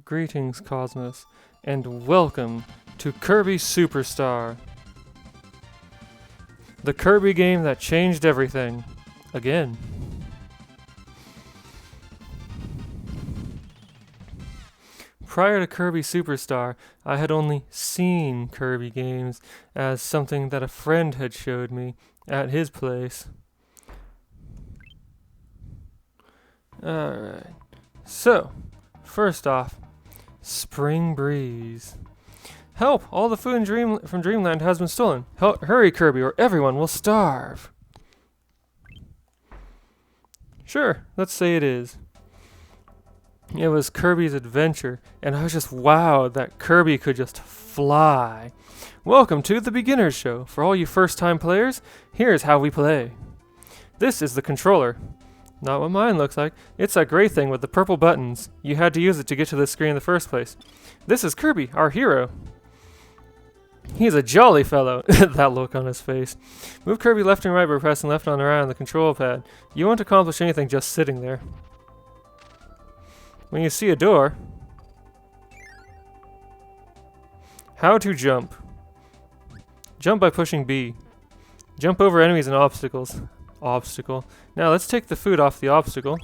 Greetings, Cosmos, and welcome to Kirby Super Star. The Kirby game that changed everything. Again. Prior to Kirby Super Star, I had only seen Kirby games as something that a friend had showed me at his place. Alright. So, first off, Spring Breeze. Help! All the food from Dreamland has been stolen. Hurry, Kirby, or everyone will starve. Sure, let's say it is. It was Kirby's adventure, and I was just wowed that Kirby could just fly. Welcome to the Beginner's Show. For all you first-time players, here's how we play. This is the controller. Not what mine looks like. It's that gray thing with the purple buttons. You had to use it to get to this screen in the first place. This is Kirby, our hero. He's a jolly fellow. That look on his face. Move Kirby left and right by pressing left on the right on the control pad. You won't accomplish anything just sitting there. When you see a door... How to jump. Jump by pushing B. Jump over enemies and obstacles. Now let's take the food off the obstacle.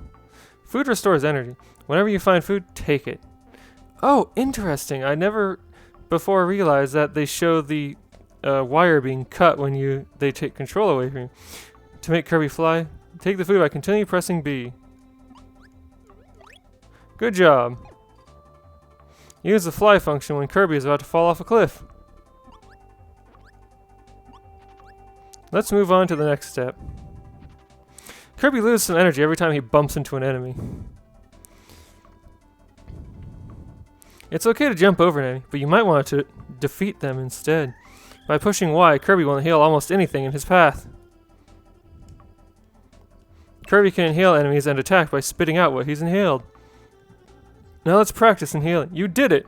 Food restores energy. Whenever you find food, take it. Oh, interesting. I never before realized that they show the wire being cut when they take control away from you. To make Kirby fly, take the food by continuing pressing B. Good job. Use the fly function when Kirby is about to fall off a cliff. Let's move on to the next step. Kirby loses some energy every time he bumps into an enemy. It's okay to jump over an enemy, but you might want to defeat them instead. By pushing Y, Kirby will inhale almost anything in his path. Kirby can inhale enemies and attack by spitting out what he's inhaled. Now let's practice inhaling. You did it!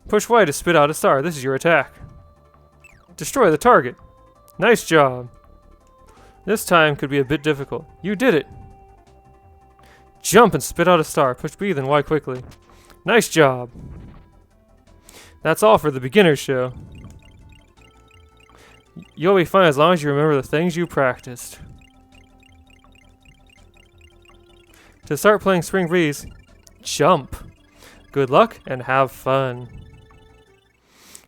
Push Y to spit out a star. This is your attack. Destroy the target. Nice job. This time could be a bit difficult. You did it! Jump and spit out a star. Push B, then Y quickly. Nice job! That's all for the Beginner's Show. You'll be fine as long as you remember the things you practiced. To start playing Spring Breeze, jump! Good luck and have fun.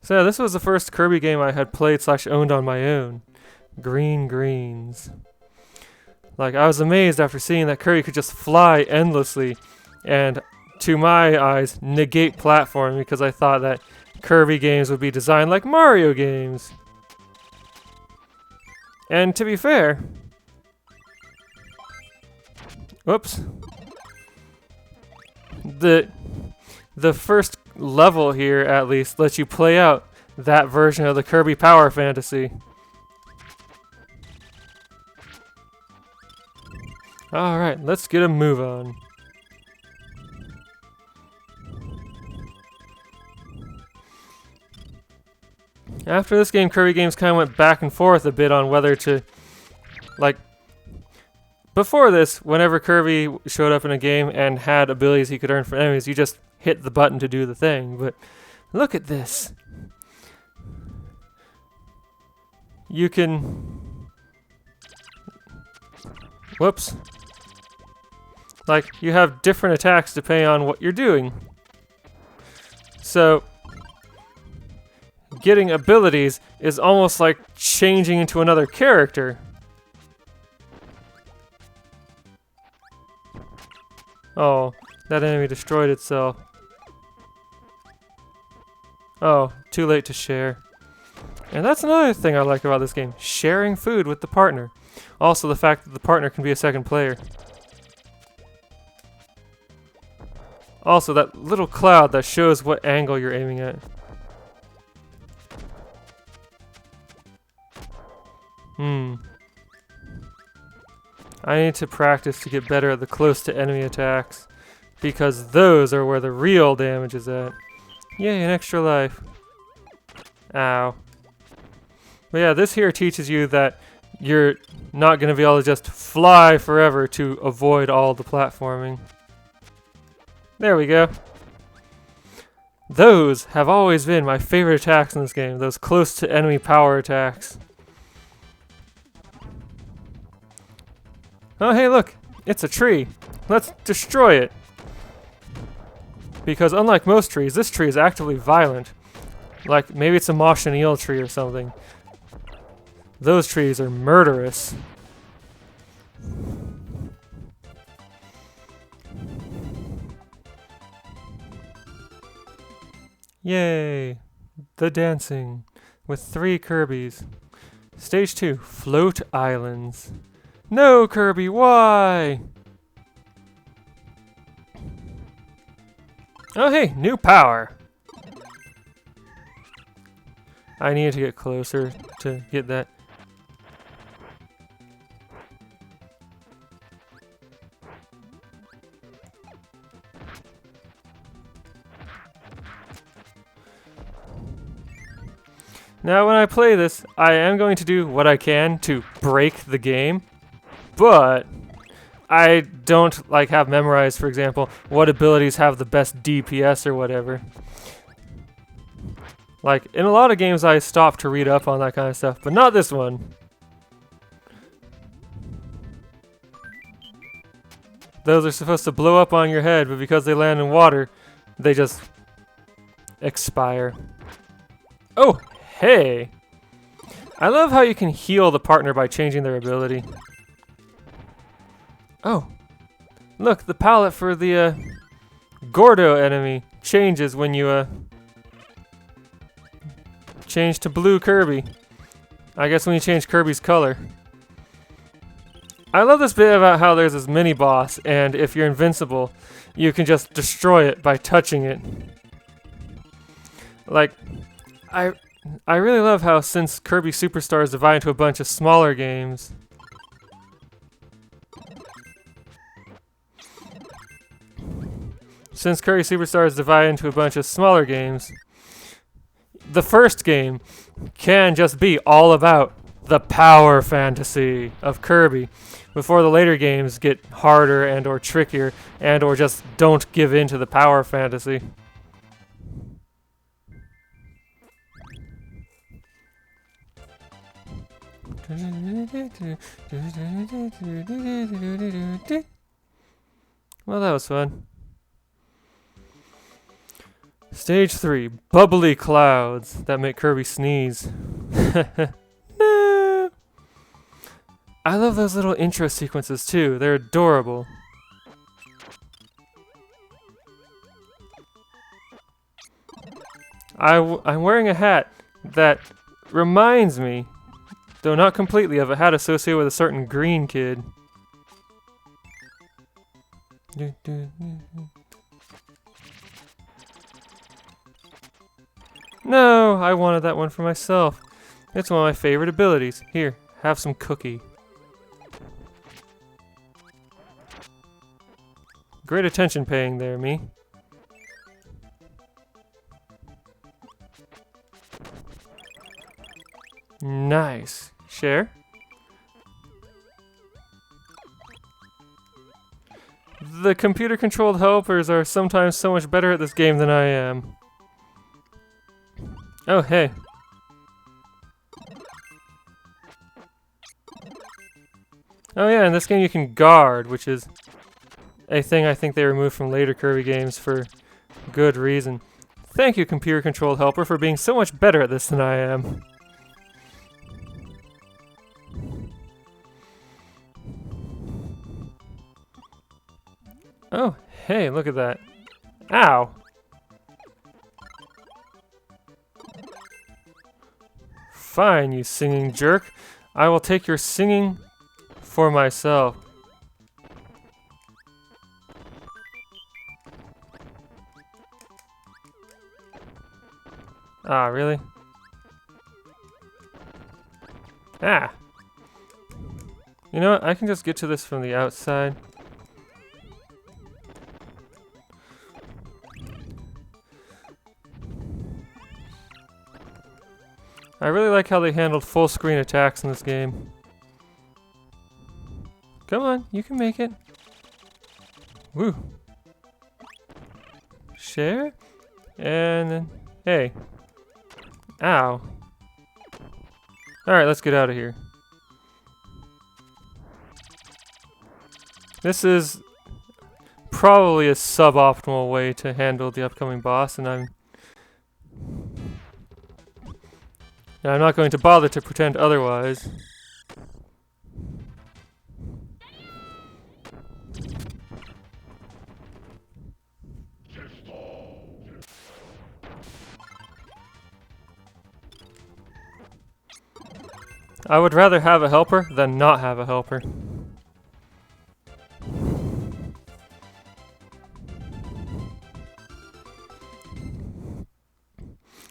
So yeah, this was the first Kirby game I had played / owned on my own. Green Greens. Like, I was amazed after seeing that Kirby could just fly endlessly and, to my eyes, negate platforming because I thought that Kirby games would be designed like Mario games. And to be fair... Whoops. The first level here, at least, lets you play out that version of the Kirby Power Fantasy. Alright, let's get a move on. After this game, Kirby games kind of went back and forth a bit on whether to... Like, before this, whenever Kirby showed up in a game and had abilities he could earn from enemies, you just hit the button to do the thing. But look at this. You can... Whoops. Like, you have different attacks depending on what you're doing. So, getting abilities is almost like changing into another character. Oh, that enemy destroyed itself. Oh, too late to share. And that's another thing I like about this game. Sharing food with the partner. Also, the fact that the partner can be a second player. Also, that little cloud that shows what angle you're aiming at. I need to practice to get better at the close to enemy attacks, because those are where the real damage is at. Yay, an extra life. Ow. But yeah, this here teaches you that you're not going to be able to just fly forever to avoid all the platforming. There we go. Those have always been my favorite attacks in this game. Those close to enemy power attacks. Oh, hey, look. It's a tree. Let's destroy it. Because unlike most trees, this tree is actively violent. Like, maybe it's a Machenil tree or something. Those trees are murderous. Yay! The dancing with 3 Kirbys. Stage 2, Float Islands. No, Kirby, why? Oh, hey, new power. I needed to get closer to get that. Now, when I play this, I am going to do what I can to break the game, but I don't like have memorized, for example, what abilities have the best DPS or whatever. Like, in a lot of games I stop to read up on that kind of stuff, but not this one. Those are supposed to blow up on your head, but because they land in water, they just expire. Oh, hey! I love how you can heal the partner by changing their ability. Oh, look, the palette for the Gordo enemy changes when you change to blue Kirby. I guess when you change Kirby's color. I love this bit about how there's this mini boss, and if you're invincible, you can just destroy it by touching it. Like, I really love how since Kirby Super Star is divided into a bunch of smaller games, the first game can just be all about the power fantasy of Kirby before the later games get harder and or trickier and or just don't give in to the power fantasy. Well, that was fun. Stage 3, Bubbly Clouds that make Kirby sneeze. No. I love those little intro sequences too. They're adorable. I'm wearing a hat that reminds me, though not completely, of a hat associated with a certain green kid. No, I wanted that one for myself. It's one of my favorite abilities. Here, have some cookie. Great attention paying there, me. Nice. Share? The computer-controlled helpers are sometimes so much better at this game than I am. Oh, hey. Oh yeah, in this game you can guard, which is a thing I think they removed from later Kirby games for good reason. Thank you, computer-controlled helper, for being so much better at this than I am. Oh, hey, look at that. Ow! Fine, you singing jerk. I will take your singing for myself. Ah, really? Ah! You know what? I can just get to this from the outside. I really like how they handled full screen attacks in this game. Come on, you can make it. Woo. Share. And then, hey. Ow. Alright, let's get out of here. This is probably a suboptimal way to handle the upcoming boss, and I'm not going to bother to pretend otherwise. I would rather have a helper than not have a helper.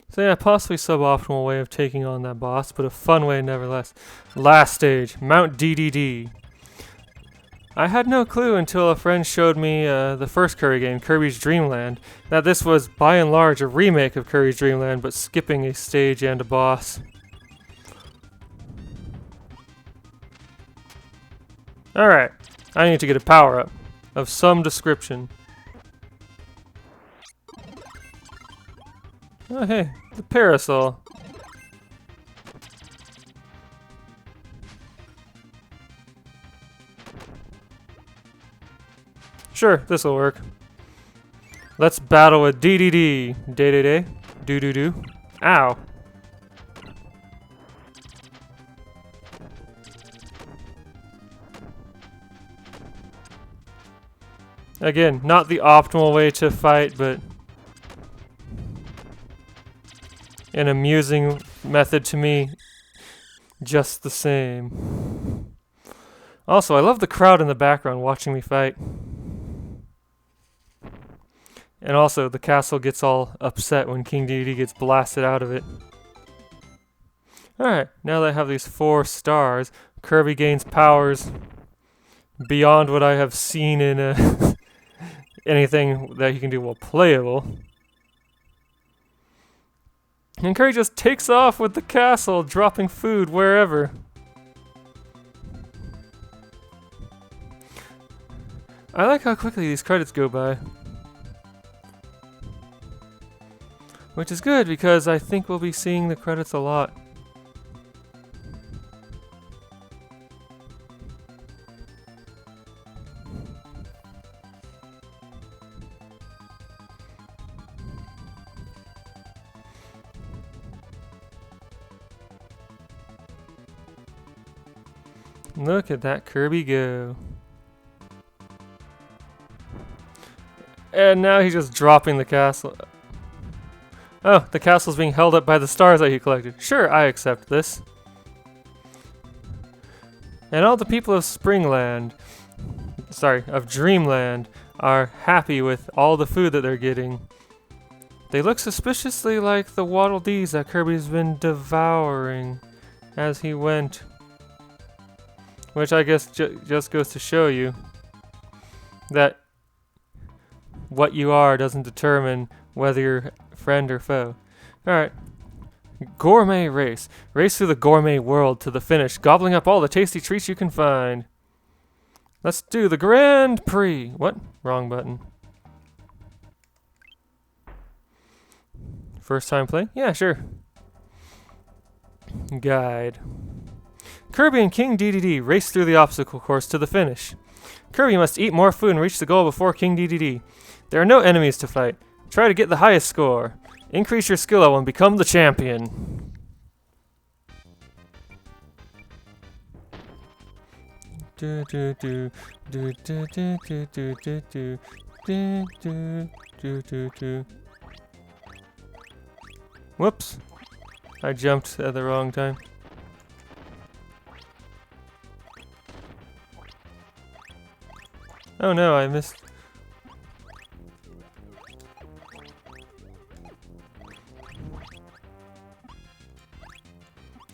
So yeah, possibly suboptimal way of taking on that boss, but a fun way nevertheless. Last stage, Mount Dedede. I had no clue until a friend showed me the first Kirby game, Kirby's Dream Land, that this was by and large a remake of Kirby's Dream Land, but skipping a stage and a boss. Alright, I need to get a power-up of some description. Oh hey, the parasol. Sure, this'll work. Let's battle with Dedede. Dedede. Do-do-do. Ow. Again, not the optimal way to fight, but an amusing method to me, just the same. Also, I love the crowd in the background watching me fight. And also, the castle gets all upset when King Dedede gets blasted out of it. Alright, now that I have these 4 stars, Kirby gains powers beyond what I have seen in anything that he can do while playable. And Kirby just takes off with the castle, dropping food wherever. I like how quickly these credits go by. Which is good, because I think we'll be seeing the credits a lot. Look at that Kirby go. And now he's just dropping the castle. Oh, the castle's being held up by the stars that he collected. Sure, I accept this. And all the people of of Dreamland, are happy with all the food that they're getting. They look suspiciously like the Waddle Dees that Kirby's been devouring as he went. Which I guess just goes to show you that what you are doesn't determine whether you're friend or foe. Alright. Gourmet race. Race through the gourmet world to the finish, gobbling up all the tasty treats you can find. Let's do the Grand Prix. What? Wrong button. First time playing? Yeah, sure. Guide. Kirby and King Dedede race through the obstacle course to the finish. Kirby must eat more food and reach the goal before King Dedede. There are no enemies to fight. Try to get the highest score. Increase your skill level and become the champion. Do do do do do do do do do do do do do do. Whoops! I jumped at the wrong time. Oh no, I missed.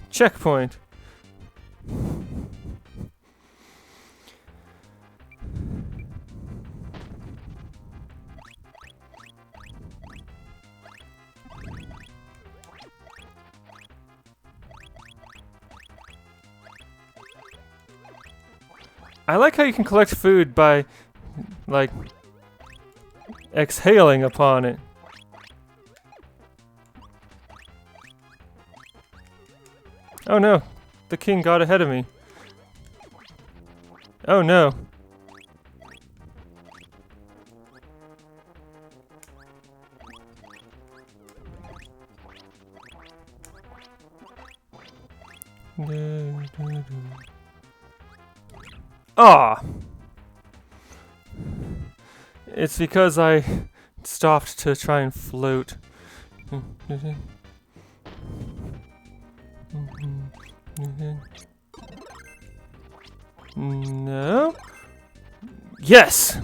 Checkpoint. I like how you can collect food by, like, exhaling upon it. Oh no, the king got ahead of me. Oh no. Ah! It's because I stopped to try and float. No? Yes!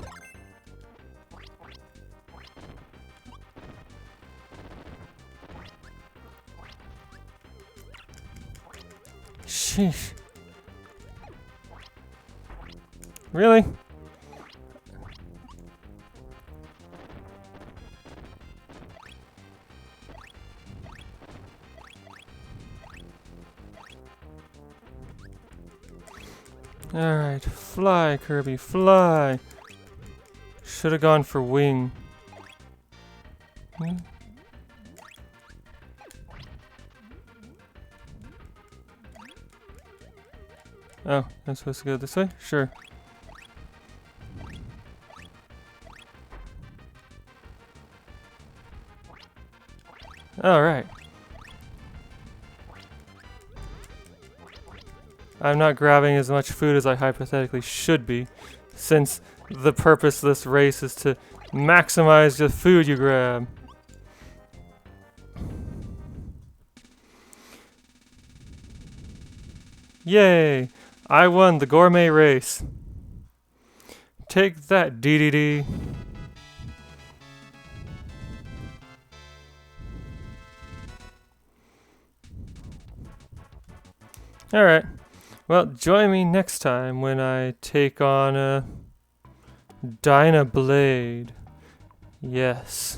Sheesh. Really? Alright, fly, Kirby, fly. Should have gone for wing. Oh, I'm supposed to go this way? Sure. Alright. I'm not grabbing as much food as I hypothetically should be, since the purpose of this race is to maximize the food you grab. Yay! I won the gourmet race. Take that, Dedede. Alright. Well, join me next time when I take on a Dyna Blade. Yes.